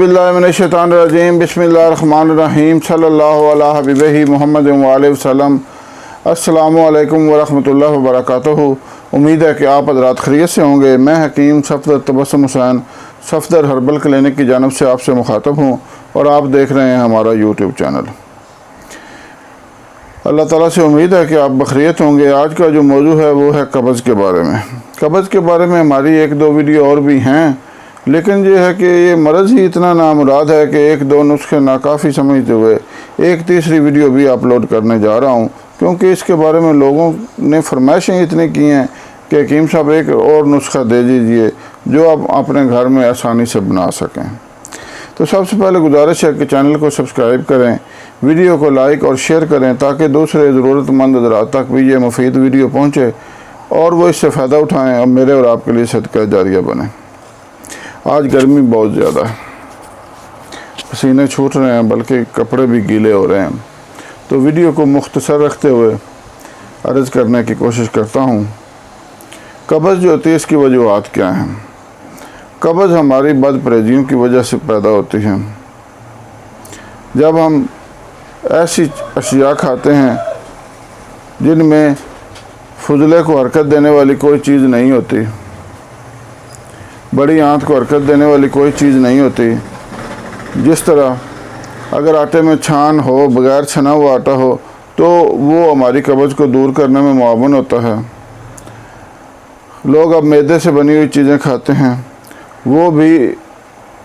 बिस्मिल्लाहिर्रहमानिर्रहीम बिस्मिल्लाहिर्रहमानिर्रहीम सल्लल्लाहु अला हबीबिही मुहम्मद व अलैहि वसल्लम। अस्सलामु अलैकुम व रहमतुल्लाहि व बरकातुहू। उम्मीद है कि आप हज़रात खैरियत से होंगे। मैं हकीम सफदर तबस्सुम हुसैन सफदर हर्बल क्लिनिक की जानब से आपसे मुखातब हूँ और आप देख रहे हैं हमारा यूट्यूब चैनल। अल्लाह ताला से उम्मीद है कि आप बखैरियत होंगे। आज का जो मौजू है वो है कब्ज़ के बारे में। कब्ज़ के बारे में हमारी एक दो वीडियो और भी हैं, लेकिन ये है कि ये मर्ज़ ही इतना नामुराद है कि एक दो नुस्खे नाकाफ़ी समझते हुए एक तीसरी वीडियो भी अपलोड करने जा रहा हूँ, क्योंकि इसके बारे में लोगों ने फरमाइशें इतनी की हैं कि हकीम साहब एक और नुस्खा दे दीजिए जो आप अपने घर में आसानी से बना सकें। तो सबसे पहले गुजारिश है कि चैनल को सब्सक्राइब करें, वीडियो को लाइक और शेयर करें ताकि दूसरे ज़रूरतमंद हज़रात तक भी ये मुफीद वीडियो पहुँचे और वो इससे फ़ायदा उठाएँ और मेरे और आपके लिए सदका जारिया बने। आज गर्मी बहुत ज़्यादा है, पसीने छूट रहे हैं, बल्कि कपड़े भी गीले हो रहे हैं। तो वीडियो को मुख्तसर रखते हुए अर्ज़ करने की कोशिश करता हूँ। कब्ज़ जो होती है इसकी वजूहात क्या हैं। कब्ज़ हमारी बदपरहेज़ियों की वजह से पैदा होती है। जब हम ऐसी अशिया खाते हैं जिनमें फुजले को हरकत देने वाली कोई चीज़ नहीं होती, बड़ी आंत को हरकत देने वाली कोई चीज़ नहीं होती, जिस तरह अगर आटे में छान हो, बग़ैर छना हुआ आटा हो, तो वो हमारी कब्ज़ को दूर करने में मुआवन होता है। लोग अब मैदे से बनी हुई चीज़ें खाते हैं, वो भी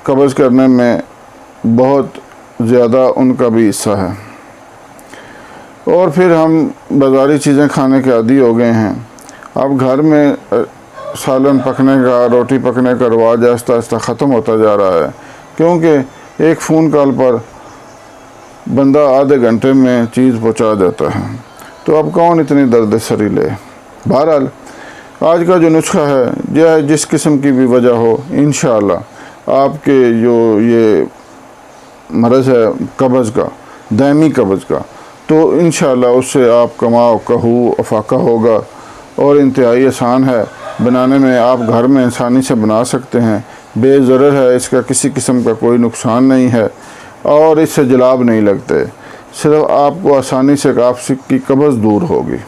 कब्ज़ करने में बहुत ज़्यादा उनका भी हिस्सा है। और फिर हम बाज़ारी चीज़ें खाने के आदी हो गए हैं। अब घर में सालन पकने का, रोटी पकने का रवाज आहिस्ता आहिस्ता ख़त्म होता जा रहा है, क्योंकि एक फ़ोन कॉल पर बंदा आधे घंटे में चीज़ पहुंचा देता है। तो अब कौन इतनी दर्द सरी ले। बहरहाल आज का जो नुस्खा है, यह जिस किस्म की भी वजह हो, इंशाअल्लाह आपके जो ये मर्ज़ है कब्ज़ का, दायमी कब्ज़ का, तो इंशाअल्लाह उससे आप कमाओ कहू अफाका होगा और इंतहाई आसान है बनाने में। आप घर में आसानी से बना सकते हैं, बेज़रर है, इसका किसी किस्म का कोई नुकसान नहीं है और इससे जलाब नहीं लगते। सिर्फ आपको आसानी से आपकी कब्ज़ दूर होगी।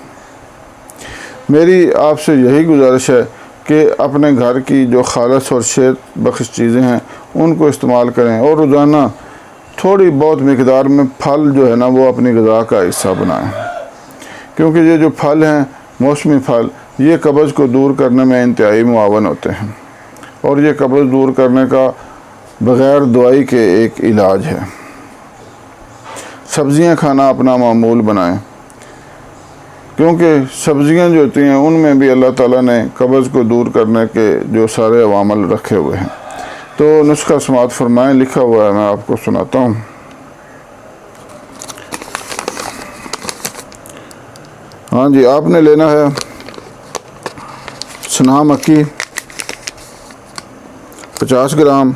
मेरी आपसे यही गुजारिश है कि अपने घर की जो खालस और सेहत बख्श चीज़ें हैं उनको इस्तेमाल करें और रोज़ाना थोड़ी बहुत मिकदार में फल जो है ना वो अपनी ग़िज़ा का हिस्सा बनाएं, क्योंकि ये जो फल हैं मौसमी फल, ये कब्ज़ को दूर करने में इंतहाई मुआवन होते हैं और ये कब्ज़ दूर करने का बग़ैर दवाई के एक इलाज है। सब्ज़ियां खाना अपना मामूल बनाएं, क्योंकि सब्ज़ियां जो होती हैं उनमें भी अल्लाह ताला ने कब्ज़ को दूर करने के जो सारे अवामल रखे हुए हैं। तो नुस्खा समाअत फरमाएं, लिखा हुआ है, मैं आपको सुनाता हूँ। हाँ जी, आपने लेना है सना मक्की 50 ग्राम,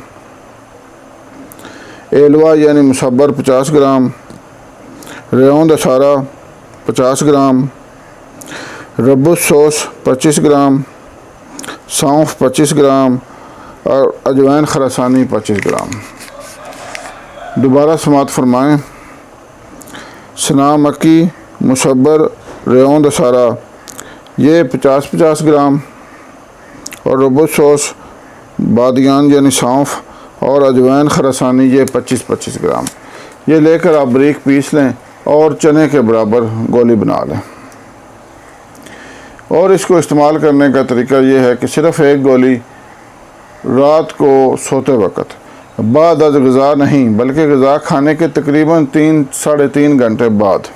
एलवा यानी मुसब्बर 50 ग्राम, रेवंद अशारा 50 ग्राम, रब्बुस सौस 25 ग्राम, सौंफ 25 ग्राम और अजवाइन खरासानी 25 ग्राम। दोबारा समाअत फरमाएं। सना मक्की, मुसब्बर, रेवंद अशारा ये 50-50 ग्राम और रब्बुस सौस, बादियान यानी सौंफ और अजवाइन खरासानी ये 25-25 ग्राम। ये लेकर आप बारीक पीस लें और चने के बराबर गोली बना लें। और इसको इस्तेमाल करने का तरीका ये है कि सिर्फ़ एक गोली रात को सोते वक़्त, बाद अज़ ग़िज़ा नहीं बल्कि ग़िज़ा खाने के तकरीबन 3-3.5 घंटे बाद,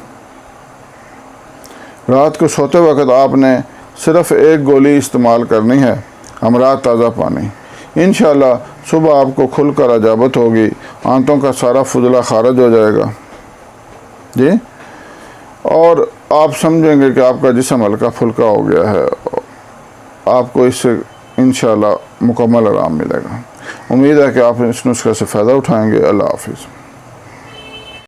रात को सोते वक़्त आपने सिर्फ़ एक गोली इस्तेमाल करनी है, हमरा ताज़ा पानी। इंशाअल्लाह सुबह आपको खुलकर अजाबत होगी, आंतों का सारा फुजला खारिज हो जाएगा जी, और आप समझेंगे कि आपका जिस्म हल्का फुल्का हो गया है। आपको इससे इंशाअल्लाह मुकम्मल आराम मिलेगा। उम्मीद है कि आप इस नुस्खे से फ़ायदा उठाएंगे। अल्लाह हाफ़िज़।